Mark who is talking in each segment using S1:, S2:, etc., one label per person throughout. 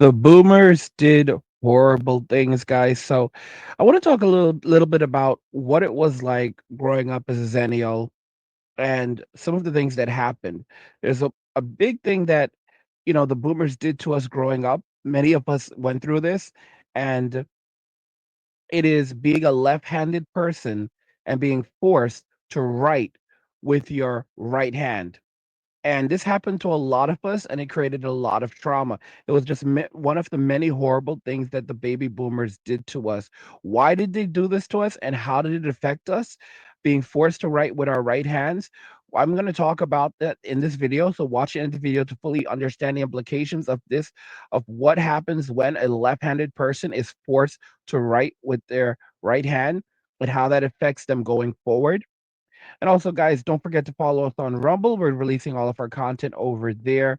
S1: The boomers did horrible things, guys. So I want to talk a little bit about what it was like growing up as a Zennial and some of the things that happened. There's a big thing that, the boomers did to us growing up. Many of us went through this, and it is being a left-handed person and being forced to write with your right hand. And this happened to a lot of us, and it created a lot of trauma. It was just one of the many horrible things that the baby boomers did to us. Why did they do this to us, and how did it affect us? Being forced to write with our right hands. I'm going to talk about that in this video. So watch the end of the video to fully understand the implications of this, of what happens when a left-handed person is forced to write with their right hand, and how that affects them going forward. And also, guys, don't forget to follow us on Rumble. We're releasing all of our content over there.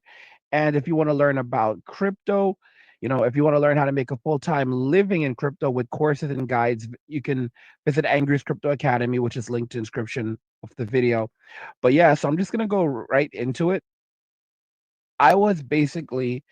S1: And if you want to learn about crypto, if you want to learn how to make a full-time living in crypto with courses and guides, you can visit Angry's Crypto Academy, which is linked to description of the video. But yeah, so I'm just gonna go right into it. I was basically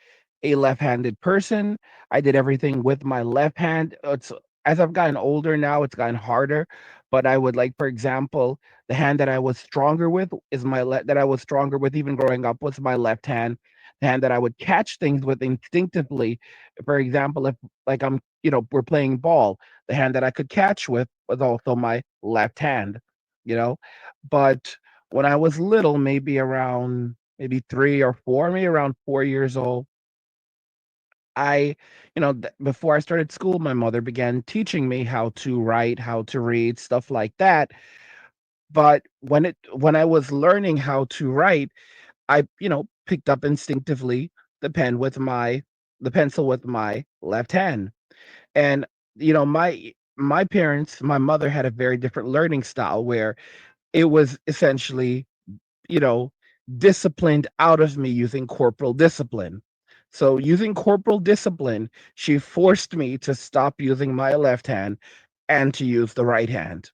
S1: a left-handed person. I did everything with my left hand. It's as I've gotten older now, it's gotten harder. But I would like, for example, the hand that I was stronger with is my left. That I was stronger with even growing up was my left hand. The hand that I would catch things with instinctively. For example, if like we're playing ball, the hand that I could catch with was also my left hand. You know, but when I was little, maybe 3 or 4, maybe around 4 years old, before I started school, my mother began teaching me how to write, how to read, stuff like that. But when I was learning how to write, I, picked up instinctively the pen with my the pencil with my left hand. And, my parents, my mother had a very different learning style where it was essentially you know, disciplined out of me using corporal discipline. So, using corporal discipline, she forced me to stop using my left hand and to use the right hand.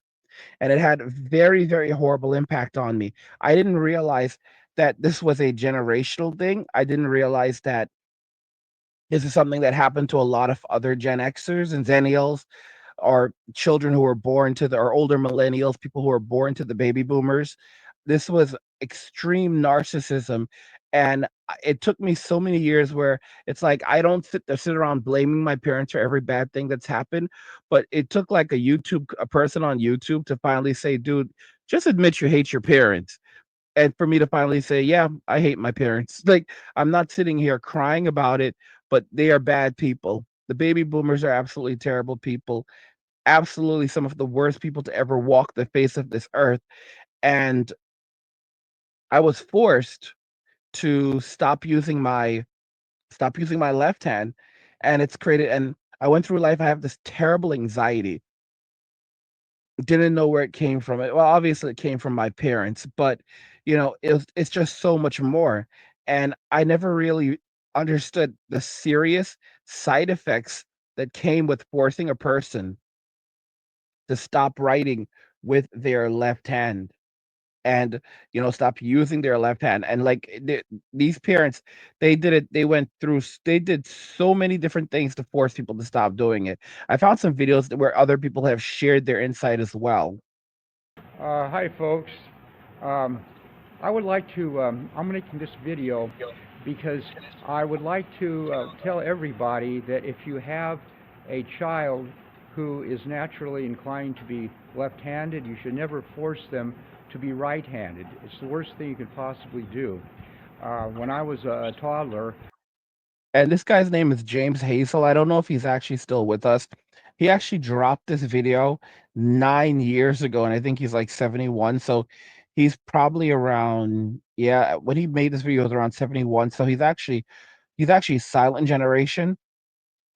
S1: And it had very, very horrible impact on me. I didn't realize that this was a generational thing. I didn't realize that this is something that happened to a lot of other Gen Xers and Zennials or children who were born to the or older millennials, people who were born to the baby boomers. This was extreme narcissism. And it took me so many years where it's like I don't sit around blaming my parents for every bad thing that's happened, but it took like a person on YouTube to finally say, "Dude, just admit you hate your parents." And for me to finally say, "Yeah, I hate my parents." Like, I'm not sitting here crying about it, but they are bad people. The baby boomers are absolutely terrible people, absolutely some of the worst people to ever walk the face of this earth. And I was forced to stop using my left hand, and it's created and I went through life, I have this terrible anxiety. Didn't know where it came from. Well, obviously it came from my parents, but it's just so much more. And I never really understood the serious side effects that came with forcing a person to stop writing with their left hand and stop using their left hand. And like these parents, they did so many different things to force people to stop doing it. I found some videos where other people have shared their insight as well.
S2: Hi, folks. Um, I would like to, I'm making this video because I would like to tell everybody that if you have a child who is naturally inclined to be left-handed, you should never force them to be right-handed. It's the worst thing you could possibly do. When I was a toddler,
S1: And this guy's name is James Hazel. I don't know if he's actually still with us. He actually dropped this video 9 years ago, and I think he's like 71. So he's probably around, yeah, when he made this video, it was around 71. So he's actually silent generation.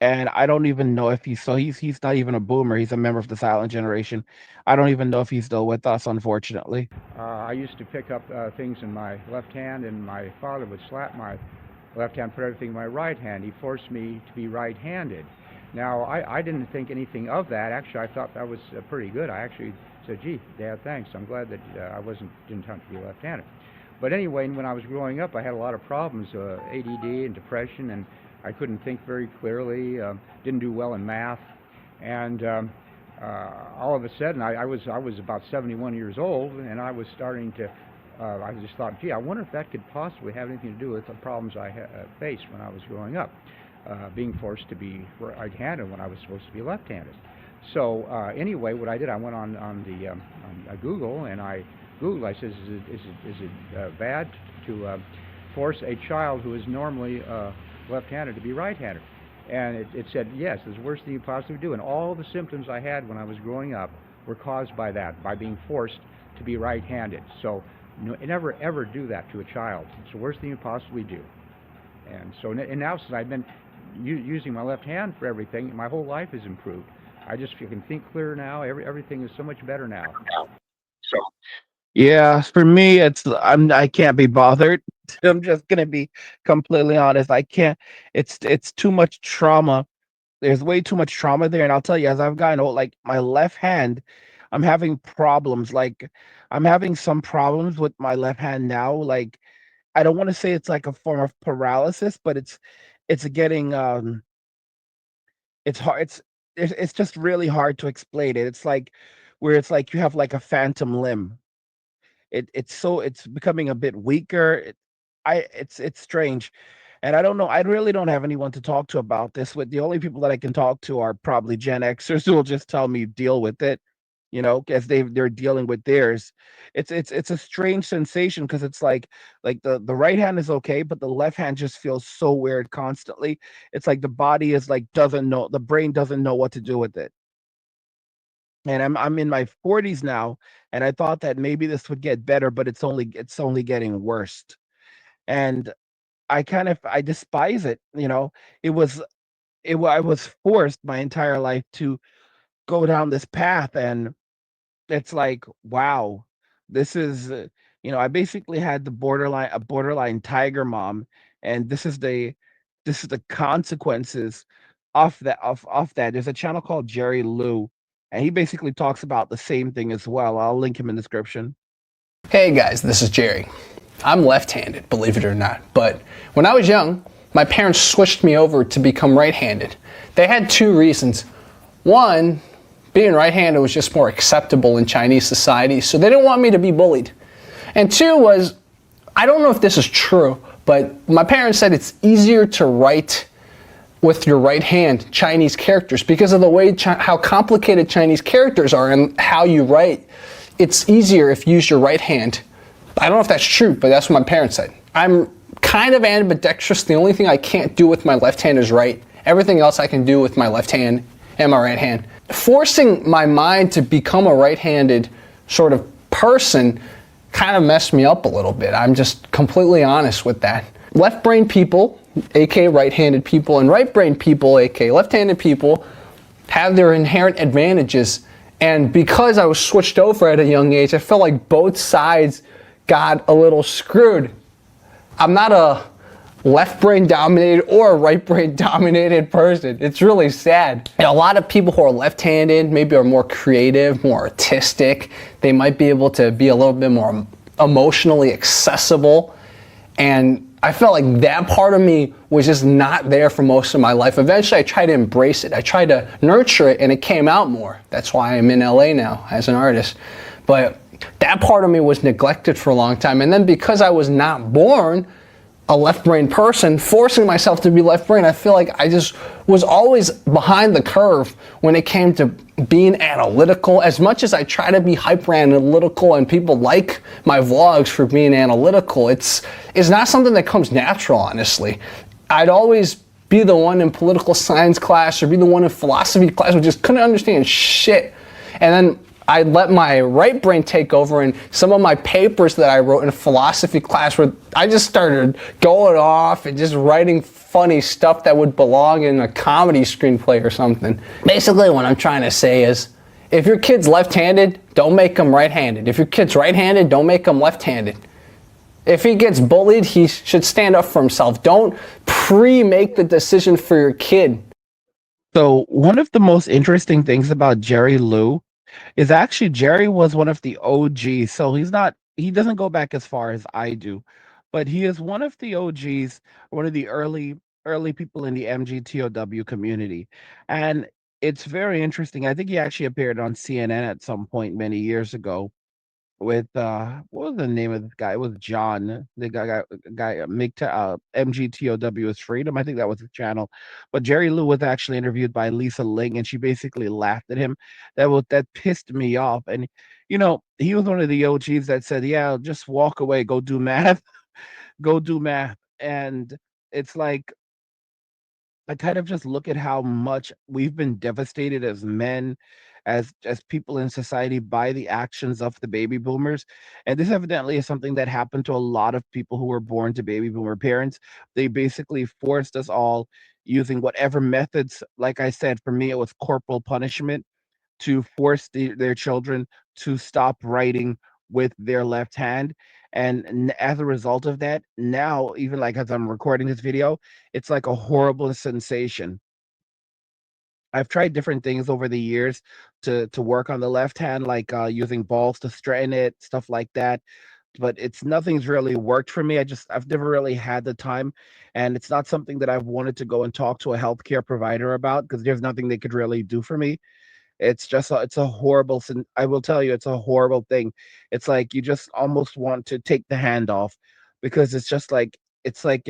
S1: And I don't even know if he's not even a boomer. He's a member of the silent generation. I don't even know if he's still with us, unfortunately.
S2: I used to pick up things in my left hand, and my father would slap my left hand, put everything in my right hand. He forced me to be right-handed. Now, I didn't think anything of that. Actually, I thought that was pretty good. I actually said, "Gee, Dad, thanks. I'm glad that I didn't have to be left-handed." But anyway, when I was growing up, I had a lot of problems, ADD and depression, and I couldn't think very clearly. Didn't do well in math, and all of a sudden, I was about 71 years old, and I was starting to. I just thought, gee, I wonder if that could possibly have anything to do with the problems I faced when I was growing up, being forced to be right-handed when I was supposed to be left-handed. So anyway, what I did, I went on Google, and I Googled. I says, is it bad to force a child who is normally left-handed to be right-handed? And it said, yes, it's the worst thing you possibly do. And all the symptoms I had when I was growing up were caused by that, by being forced to be right-handed. So never, ever do that to a child. It's the worst thing you possibly do. And so, and now since I've been using my left hand for everything, my whole life has improved. I just can think clearer now. Everything is so much better now.
S1: So yeah, for me, I can't be bothered. I'm just gonna be completely honest. I can't. It's too much trauma. There's way too much trauma there, and I'll tell you, as I've gotten old, like my left hand, I'm having problems. Like I'm having some problems with my left hand now. Like I don't want to say it's like a form of paralysis, but it's getting it's hard. It's just really hard to explain it. It's like where it's like you have like a phantom limb. It's becoming a bit weaker. It's strange, and I don't know. I really don't have anyone to talk to about this. With the only people that I can talk to are probably Gen Xers who will just tell me deal with it, as they're dealing with theirs. It's a strange sensation because it's like the right hand is okay, but the left hand just feels so weird constantly. It's like the body is like doesn't know, the brain doesn't know what to do with it. And I'm in my 40s now, and I thought that maybe this would get better, but it's only getting worse. And I despise it. It was I was forced my entire life to go down this path, and it's like, wow, this is I basically had a borderline tiger mom, and this is the consequences of that. There's a channel called Jerry Lou, and he basically talks about the same thing as well. I'll link him in the description.
S3: Hey guys, this is Jerry. I'm left-handed, believe it or not, but when I was young, my parents switched me over to become right-handed. They had two reasons. One, being right-handed was just more acceptable in Chinese society, so they didn't want me to be bullied. And two was, I don't know if this is true, but my parents said it's easier to write with your right hand Chinese characters because of the way how complicated Chinese characters are and how you write. It's easier if you use your right hand. I don't know if that's true, but that's what my parents said. I'm kind of ambidextrous. The only thing I can't do with my left hand is right. Everything else I can do with my left hand and my right hand. Forcing my mind to become a right-handed sort of person kind of messed me up a little bit. I'm just completely honest with that. Left-brained people, aka right-handed people, and right-brained people, aka left-handed people, have their inherent advantages. And because I was switched over at a young age, I felt like both sides got a little screwed. I'm not a left brain dominated or a right brain dominated person. It's really sad. A lot of people who are left-handed maybe are more creative, more artistic. They might be able to be a little bit more emotionally accessible. And I felt like that part of me was just not there for most of my life. Eventually I tried to embrace it. I tried to nurture it, and it came out more. That's why I'm in LA now as an artist. But that part of me was neglected for a long time. And then because I was not born a left-brained person, forcing myself to be left-brained, I feel like I just was always behind the curve when it came to being analytical. As much as I try to be hyper-analytical and people like my vlogs for being analytical, it's not something that comes natural, honestly. I'd always be the one in political science class or be the one in philosophy class who just couldn't understand shit. And then I let my right brain take over, and some of my papers that I wrote in philosophy class where I just started going off and just writing funny stuff that would belong in a comedy screenplay or something. Basically what I'm trying to say is, if your kid's left-handed, don't make him right-handed. If your kid's right-handed, don't make him left-handed. If he gets bullied, he should stand up for himself. Don't pre-make the decision for your kid.
S1: So one of the most interesting things about Jerry Lou is actually Jerry was one of the OGs. So he doesn't go back as far as I do, but he is one of the OGs, one of the early people in the MGTOW community, and it's very interesting. I think he actually appeared on CNN at some point many years ago with what was the name of this guy? It was John, the MGTOW is Freedom. I think that was the channel. But Jerry Lou was actually interviewed by Lisa Ling, and she basically laughed at him. That pissed me off. And he was one of the OGs that said, "Yeah, just walk away, go do math, go do math." And it's like I kind of just look at how much we've been devastated as men, as people in society by the actions of the baby boomers. And this evidently is something that happened to a lot of people who were born to baby boomer parents. They basically forced us all using whatever methods, like I said, for me it was corporal punishment to force their children to stop writing with their left hand. And as a result of that, now, even like as I'm recording this video, it's like a horrible sensation. I've tried different things over the years to work on the left hand, like using balls to straighten it, stuff like that. But nothing's really worked for me. I've never really had the time, and it's not something that I've wanted to go and talk to a healthcare provider about because there's nothing they could really do for me. It's a horrible I will tell you, it's a horrible thing. It's like you just almost want to take the hand off because it's just like it's like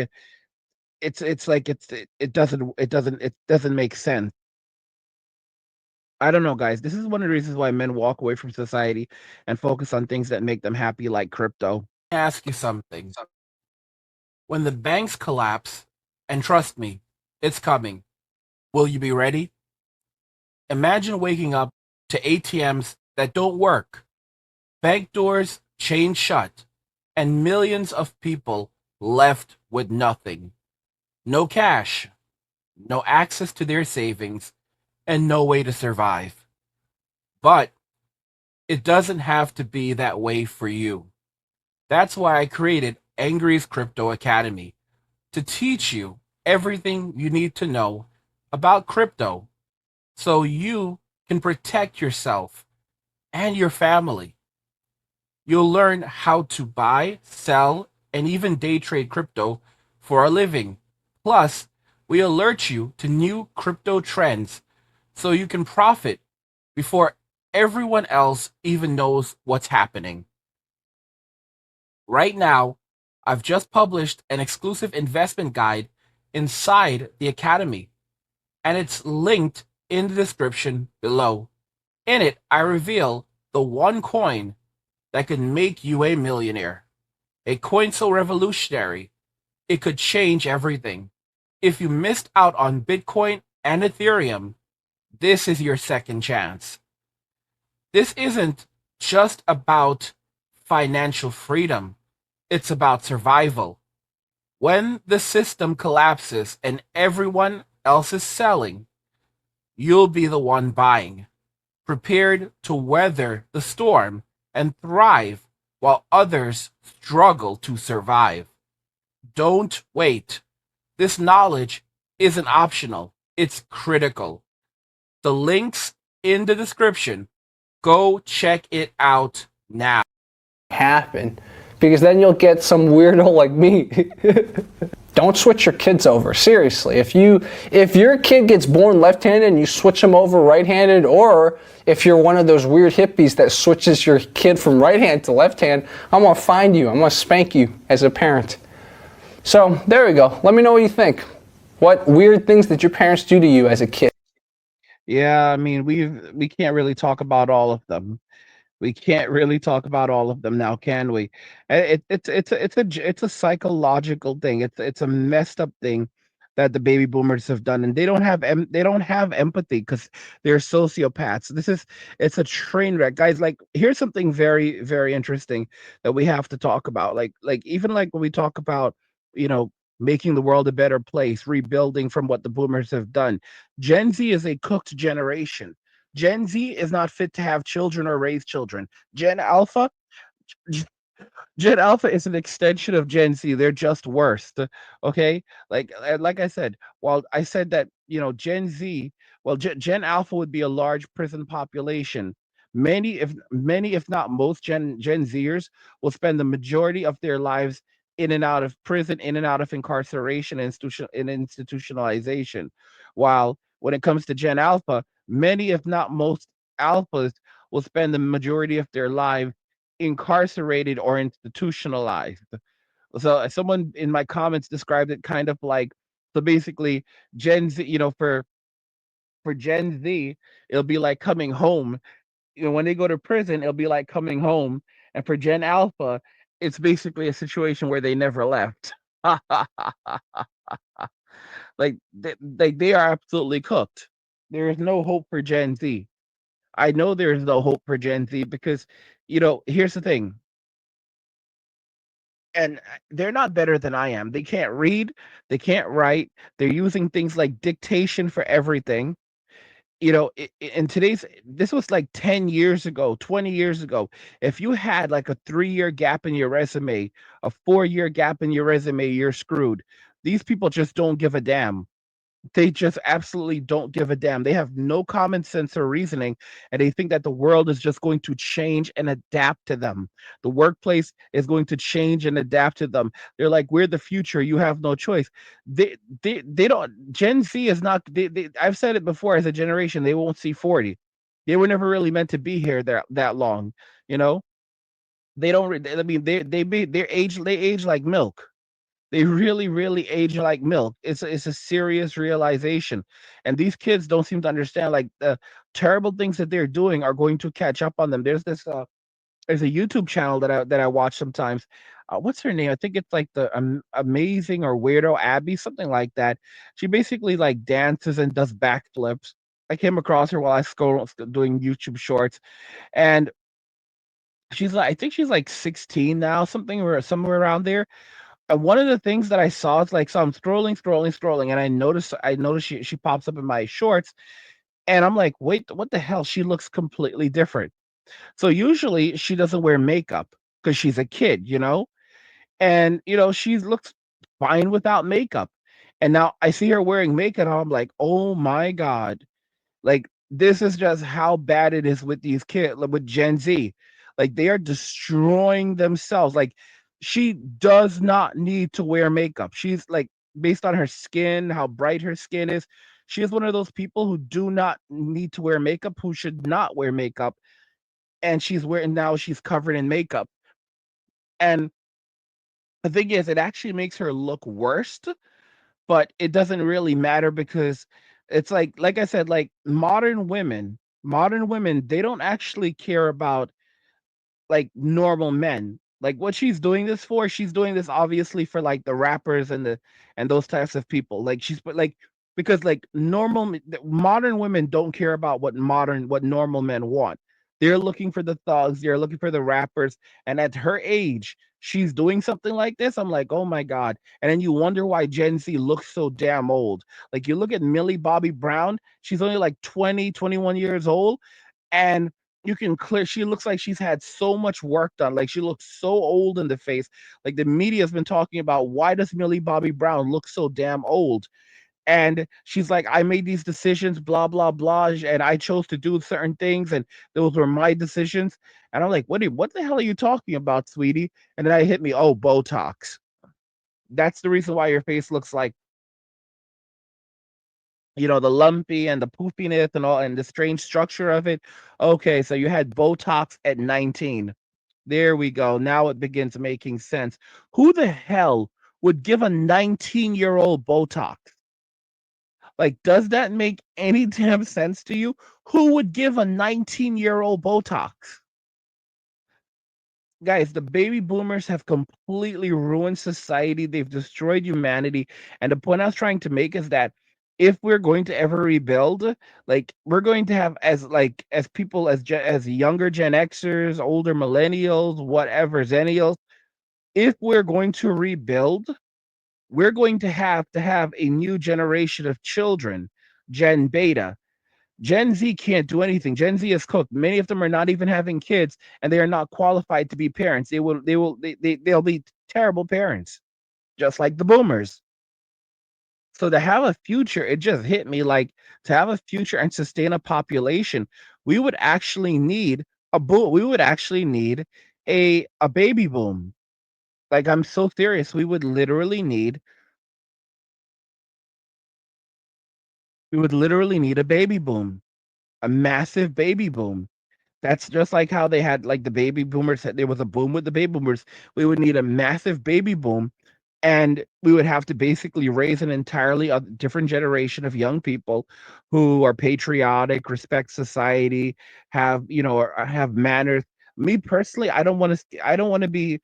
S1: it's like it doesn't make sense. I don't know, guys. This is one of the reasons why men walk away from society and focus on things that make them happy, like crypto. Ask you something. When the banks collapse, and trust me, it's coming, will you be ready? Imagine waking up to ATMs that don't work, bank doors chained shut, and millions of people left with nothing. No cash, no access to their savings, and no way to survive. But it doesn't have to be that way for you. That's why I created Angry's Crypto Academy to teach you everything you need to know about crypto so you can protect yourself and your family. You'll learn how to buy, sell, and even day trade crypto for a living. Plus, we alert you to new crypto trends so you can profit before everyone else even knows what's happening. Right now, I've just published an exclusive investment guide inside the Academy, and it's linked in the description below. In it, I reveal the one coin that could make you a millionaire. A coin so revolutionary, it could change everything. If you missed out on Bitcoin and Ethereum, this is your second chance. This isn't just about financial freedom, it's about survival. When the system collapses and everyone else is selling, you'll be the one buying, prepared to weather the storm and thrive while others struggle to survive. Don't wait. This knowledge isn't optional, it's critical. The link's in the description. Go check it out now.
S3: Happen, because then you'll get some weirdo like me. Don't switch your kids over. Seriously, if your kid gets born left-handed and you switch them over right-handed, or if you're one of those weird hippies that switches your kid from right hand to left hand, I'm gonna find you. I'm gonna spank you as a parent. So there we go. Let me know what you think. What weird things did your parents do to you as a kid?
S1: Yeah, I mean, we can't really talk about all of them. We can't really talk about all of them now, can we? It's a psychological thing. It's a messed up thing that the baby boomers have done, and they don't have empathy because they're sociopaths. It's a train wreck, guys. Like, here's something very interesting that we have to talk about. Like even like when we talk about you know making the world a better place, rebuilding from what the boomers have done. Gen Z is a cooked generation. Gen Z is not fit to have children or raise children. Gen Alpha, G- Gen Alpha is an extension of Gen Z. They're just worse. Okay, like I said, while I said that Gen Z, well, Gen Alpha would be a large prison population, Many, if not most, Gen Zers will spend the majority of their lives in and out of prison, in and out of incarceration, and institutionalization. While when it comes to Gen Alpha, many, if not most, alphas will spend the majority of their life incarcerated or institutionalized. So someone in my comments described it kind of like, so basically Gen Z, for Gen Z, it'll be like coming home. When they go to prison, it'll be like coming home. And for Gen Alpha, it's basically a situation where they never left. They are absolutely cooked. There is no hope for Gen Z. I know there is no hope for Gen Z because, here's the thing, and they're not better than I am. They can't read, they can't write. They're using things like dictation for everything. In today's, this was like 10 years ago, 20 years ago. If you had like a 3-year gap in your resume, a 4-year gap in your resume, you're screwed. These people just don't give a damn. They just absolutely don't give a damn. They have no common sense or reasoning, and they think that the world is just going to change and adapt to them. The workplace is going to change and adapt to them. They're like, "We're the future. You have no choice." They don't. Gen Z is not. I've said it before. As a generation, they won't see 40. They were never really meant to be here that long. You know, they don't. I mean, they age like milk. They really, really age like milk. It's a serious realization, and these kids don't seem to understand. Like the terrible things that they're doing are going to catch up on them. There's a YouTube channel that I watch sometimes. What's her name? I think it's like the Amazing or Weirdo Abby, something like that. She basically like dances and does backflips. I came across her while I scroll doing YouTube Shorts, and I think she's like 16 now, something or somewhere around there. And one of the things that I saw is like, so I'm scrolling, and I noticed she pops up in my shorts, and I'm like, wait, what the hell? She looks completely different. So usually she doesn't wear makeup because she's a kid, and she looks fine without makeup. And now I see her wearing makeup, and I'm like, oh my god, like, this is just how bad it is with these kids, like, with Gen Z. Like, they are destroying themselves. Like, she does not need to wear makeup. She's like, based on her skin, how bright her skin is, she is one of those people who do not need to wear makeup, who should not wear makeup. And she's covered in makeup. And the thing is, it actually makes her look worse, but it doesn't really matter because it's like I said, like modern women, they don't actually care about like normal men. Like what she's doing this for, she's doing this obviously for like the rappers and those types of people. Like she's but like because like modern women don't care about what normal men want. They're looking for the thugs, they're looking for the rappers, and at her age, she's doing something like this. I'm like, oh my god. And then you wonder why Gen Z looks so damn old. Like you look at Millie Bobby Brown, she's only like 20, 21 years old, and you can clear she looks like she's had so much work done. Like she looks so old in the face. Like the media's been talking about, why does Millie Bobby Brown look so damn old? And she's like, I made these decisions, blah blah blah, and I chose to do certain things, and those were my decisions. And I'm like, what the hell are you talking about, sweetie? And then I hit me, oh, Botox. That's the reason why your face looks like, the lumpy and the poofiness and all, and the strange structure of it. Okay, so you had Botox at 19. There we go. Now it begins making sense. Who the hell would give a 19-year-old Botox? Like, does that make any damn sense to you? Who would give a 19-year-old Botox? Guys, the baby boomers have completely ruined society. They've destroyed humanity. And the point I was trying to make is that if we're going to ever rebuild, like we're going to have as people as younger Gen Xers, older millennials, whatever, Zennials, if we're going to rebuild, we're going to have a new generation of children, Gen Beta. Gen Z can't do anything. Gen Z is cooked. Many of them are not even having kids, and they are not qualified to be parents. They'll be terrible parents, just like the boomers. So to have a future, it just hit me like, to have a future and sustain a population, we would actually need a boom. We would actually need a baby boom. Like, I'm so serious. We would literally need a baby boom, a massive baby boom. That's just like how they had like the baby boomers. There was a boom with the baby boomers. We would need a massive baby boom, and we would have to basically raise an entirely different generation of young people who are patriotic, respect society, have have manners. Me personally, I don't want to. I don't want to be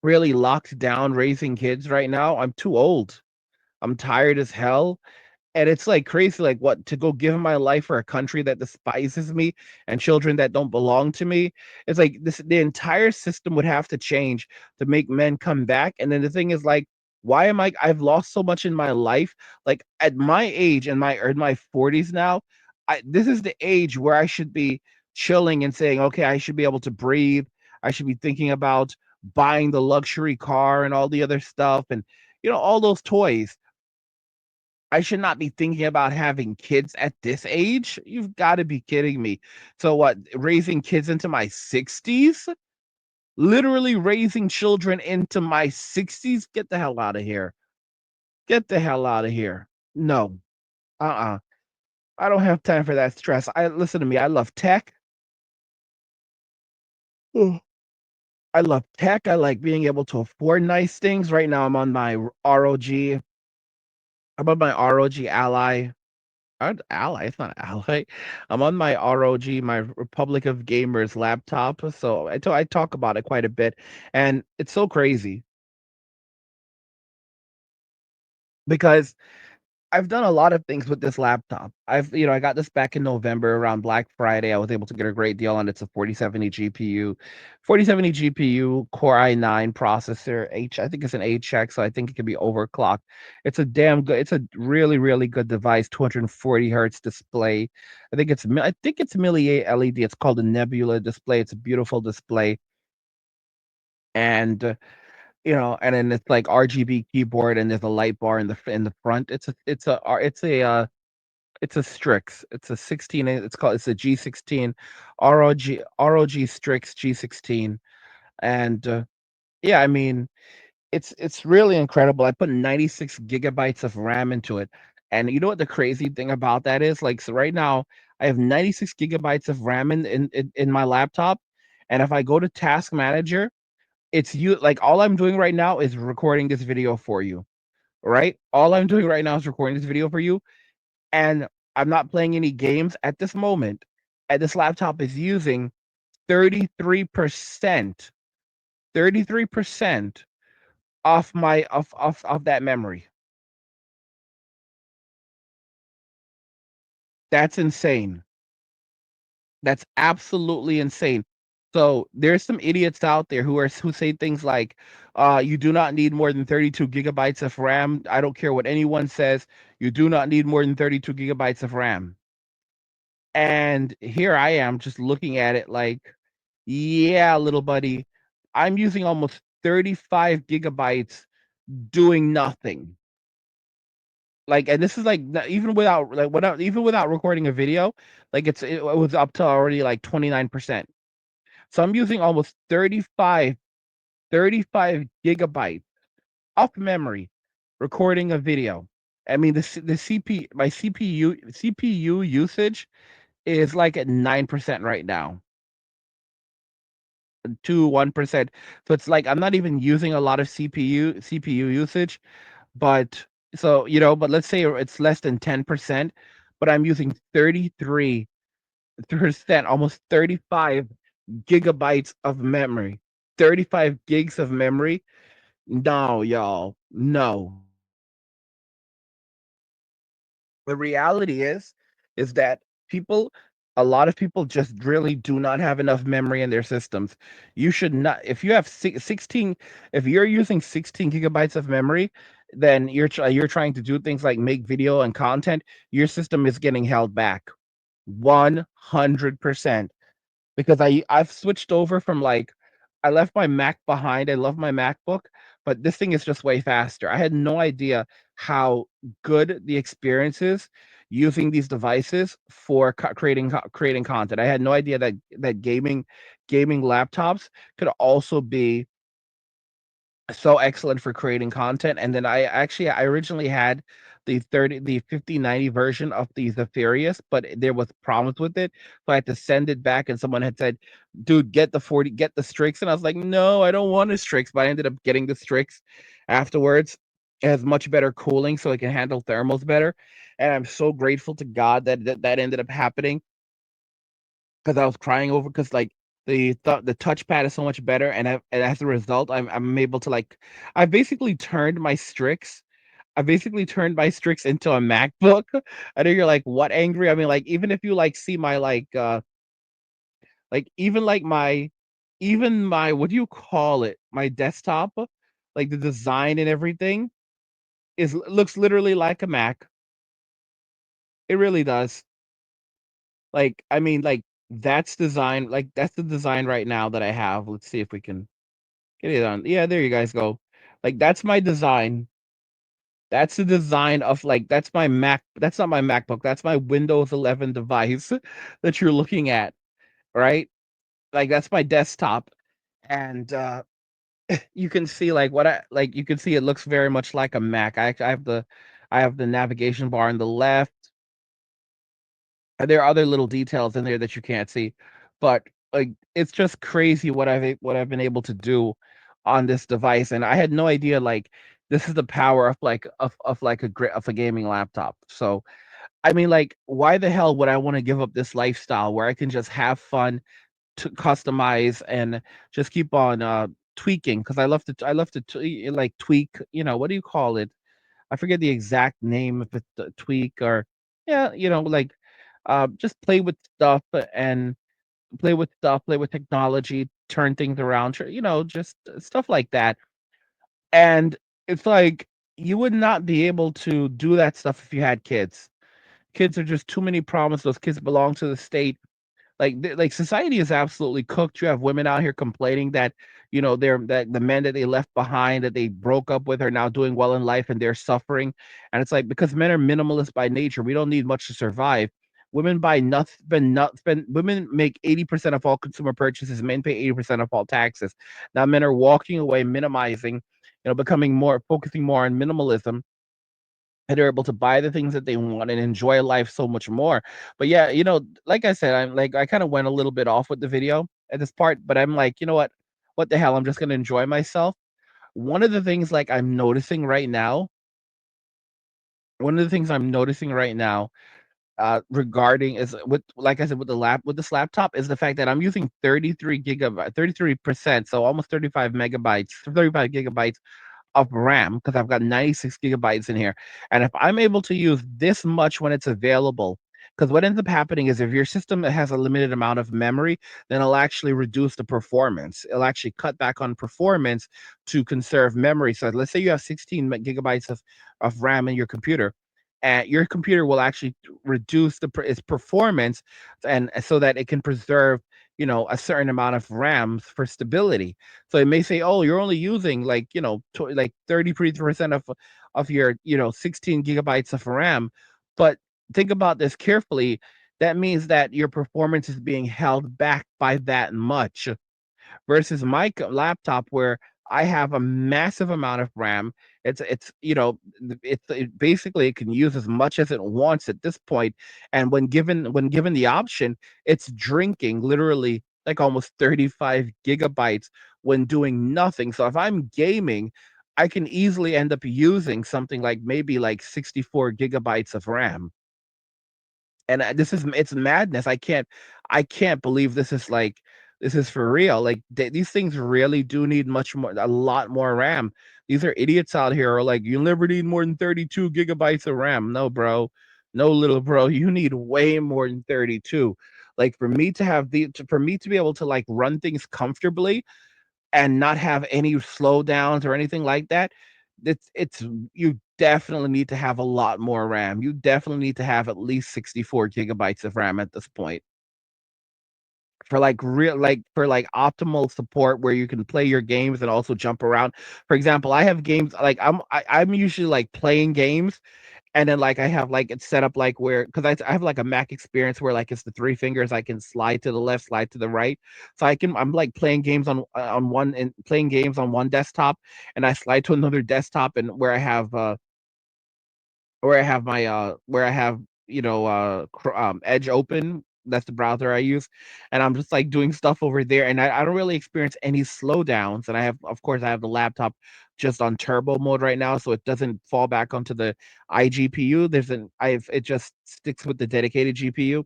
S1: really locked down raising kids right now. I'm too old. I'm tired as hell. And it's like crazy, like what to go give my life for a country that despises me and children that don't belong to me. It's like the entire system would have to change to make men come back. And then the thing is like, why am I've lost so much in my life? Like at my age in my 40s now, this is the age where I should be chilling and saying, okay, I should be able to breathe. I should be thinking about buying the luxury car and all the other stuff and all those toys. I should not be thinking about having kids at this age. You've got to be kidding me. So what, raising kids into my 60s? Literally raising children into my 60s? Get the hell out of here. Get the hell out of here. No. Uh-uh. I don't have time for that stress. I listen to me. I love tech. Ugh. I love tech. I like being able to afford nice things. Right now I'm on my ROG. I'm on my ROG Ally. Ally, it's not Ally. I'm on my ROG, my Republic of Gamers laptop, so I talk about it quite a bit, and it's so crazy because I've done a lot of things with this laptop. I got this back in November around Black Friday. I was able to get a great deal on it. It's a 4070 GPU, 4070 GPU, Core i9 processor. I think it's an HX, so I think it can be overclocked. It's a damn good. It's a really, really good device. 240 hertz display. I think it's Millionaire LED. It's called a Nebula display. It's a beautiful display, and and then it's like RGB keyboard, and there's a light bar in the front. It's a Strix. It's a 16. It's a G16 ROG Strix G16, and yeah, I mean it's really incredible. I put 96 gigabytes of RAM into it, and you know what the crazy thing about that is? Like, so right now I have 96 gigabytes of RAM in my laptop, and if I go to Task Manager, it's you like all I'm doing right now is recording this video for you, right? All I'm doing right now is recording this video for you, and I'm not playing any games at this moment. And this laptop is using 33%, 33% off my of that memory. That's insane. That's absolutely insane. So there's some idiots out there who say things like, you do not need more than 32 gigabytes of RAM. I don't care what anyone says. You do not need more than 32 gigabytes of RAM. And here I am just looking at it like, yeah, little buddy, I'm using almost 35 gigabytes doing nothing. Like, and this is like even without recording a video, like it was up to already like 29%. So I'm using almost 35 gigabytes of memory recording a video. I mean, the CP my CPU usage is like at 9% right now to 1%. So it's like I'm not even using a lot of CPU usage, but but let's say it's less than 10%, but I'm using 33%, almost 35 gigabytes of memory. 35 gigs of memory. No, y'all. No. The reality is that people a lot of people just really do not have enough memory in their systems. You should not if you have 16 if you're using 16 gigabytes of memory, then you're trying to do things like make video and content, your system is getting held back 100%. Because I've switched over from like I left my Mac behind. I love my MacBook, but this thing is just way faster. I had no idea how good the experience is using these devices for creating content. I had no idea that gaming laptops could also be so excellent for creating content. And then I originally had the 5090 version of the Zephyrus, but there was problems with it. So I had to send it back and someone had said, dude, get the Strix. And I was like, no, I don't want a Strix, but I ended up getting the Strix afterwards. It has much better cooling so it can handle thermals better. And I'm so grateful to God that ended up happening because I was crying over because like the touchpad is so much better, and as a result, I'm able to like I basically turned my Strix. I basically turned my Strix into a MacBook. I know you're like, what angry? I mean, like even if you like see my like even like my even my what do you call it? My desktop, like the design and everything is looks literally like a Mac. It really does. Like I mean, like that's the design right now that I have. Let's see if we can get it on. Yeah, there you guys go. Like that's my design. That's the design of like that's my Mac. That's not my MacBook. That's my Windows 11 device that you're looking at, right? Like that's my desktop, and you can see like what I like. You can see it looks very much like a Mac. I have the navigation bar on the left. And there are other little details in there that you can't see, but like it's just crazy what I've been able to do on this device, and I had no idea like this is the power of like of a gaming laptop. So I mean, like, why the hell would I want to give up this lifestyle where I can just have fun, to customize, and just keep on tweaking? Because I love to like tweak. You know, what do you call it? I forget the exact name of it, tweak or yeah, you know, like just play with stuff and play with technology, turn things around, you know, just stuff like that. And it's like you would not be able to do that stuff if you had kids. Kids are just too many problems. Those kids belong to the state, like society is absolutely cooked. You have women out here complaining that they're that the men that they left behind that they broke up with are now doing well in life and they're suffering. And it's like because men are minimalist by nature, we don't need much to survive. Women buy nothing, spend not spend women make 80% of all consumer purchases, men pay 80% of all taxes. Now men are walking away, minimizing, becoming more focusing more on minimalism, and they're able to buy the things that they want and enjoy life so much more. But yeah, like I said, I'm like I kind of went a little bit off with the video at this part, but I'm like, you know what? What the hell? I'm just gonna enjoy myself. One of the things like I'm noticing right now, one of the things I'm noticing right now, regarding is with like I said with this laptop is the fact that I'm using 33%, so almost 35 gigabytes of RAM because I've got 96 gigabytes in here. And if I'm able to use this much when it's available, because what ends up happening is if your system has a limited amount of memory, then it'll actually reduce the performance. It'll actually cut back on performance to conserve memory. So let's say you have 16 gigabytes of RAM in your computer. And your computer will actually reduce its performance, and so that it can preserve, a certain amount of RAMs for stability. So it may say, "Oh, you're only using like like 33% of your 16 gigabytes of RAM," but think about this carefully. That means that your performance is being held back by that much versus my laptop where I have a massive amount of RAM. Basically it can use as much as it wants at this point, and when given the option, it's drinking literally like almost 35 gigabytes when doing nothing. So if I'm gaming, I can easily end up using something like maybe like 64 gigabytes of RAM. And this is it's madness. I can't believe this is for real. Like these things really do need a lot more RAM. These are idiots out here who are like, you'll never need more than 32 gigabytes of RAM. No, bro. No, little bro, you need way more than 32. Like for me to be able to like run things comfortably and not have any slowdowns or anything like that, it's you definitely need to have a lot more RAM. You definitely need to have at least 64 gigabytes of RAM at this point for like optimal support where you can play your games and also jump around. For example, I have games like I'm usually like playing games and then like I have like it set up like where because I have like a Mac experience where like it's the three fingers I can slide to the left, slide to the right, so I'm like playing games on one and playing games on one desktop, and I slide to another desktop and where I have Edge open. That's the browser I use, and I'm just like doing stuff over there, and I don't really experience any slowdowns. And of course, I have the laptop just on turbo mode right now, so it doesn't fall back onto the iGPU. It just sticks with the dedicated GPU,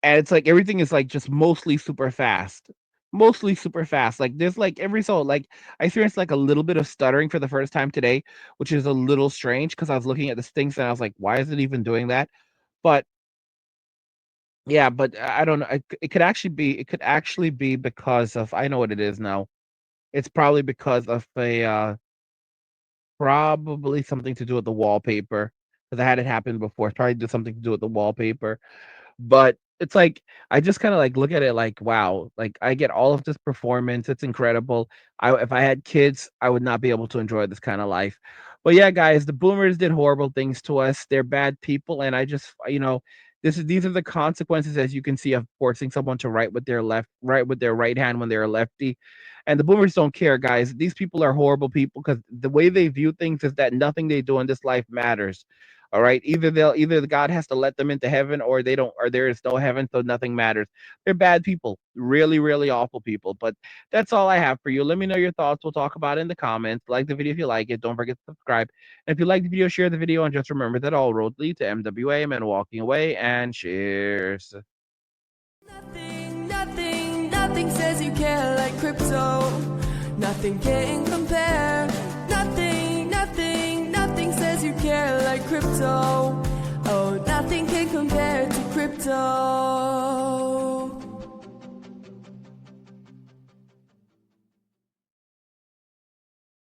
S1: and it's like everything is like just mostly super fast. Like there's like every so like I experienced like a little bit of stuttering for the first time today, which is a little strange because I was looking at this thing and I was like, why is it even doing that? But yeah, but I don't know. It could actually be because of I know what it is now. It's probably because of probably something to do with the wallpaper because I had it happen before. It's probably just something to do with the wallpaper. But it's like I just kind of like look at it like, wow, like I get all of this performance. It's incredible. If I had kids, I would not be able to enjoy this kind of life. But yeah, guys, the boomers did horrible things to us. They're bad people, and I just these are the consequences, as you can see, of forcing someone to write with their right hand when they're a lefty. And the boomers don't care, guys. These people are horrible people because the way they view things is that nothing they do in this life matters. All right. Either the God has to let them into heaven or they don't, or there is no heaven, so nothing matters. They're bad people, really, really awful people. But that's all I have for you. Let me know your thoughts. We'll talk about it in the comments. Like the video if you like it. Don't forget to subscribe. And if you like the video, share the video, and just remember that all roads lead to MWA and walking away. And cheers.
S4: Nothing says you care like crypto. Nothing can compare. Nothing says you care like crypto. Oh, nothing can compare to crypto.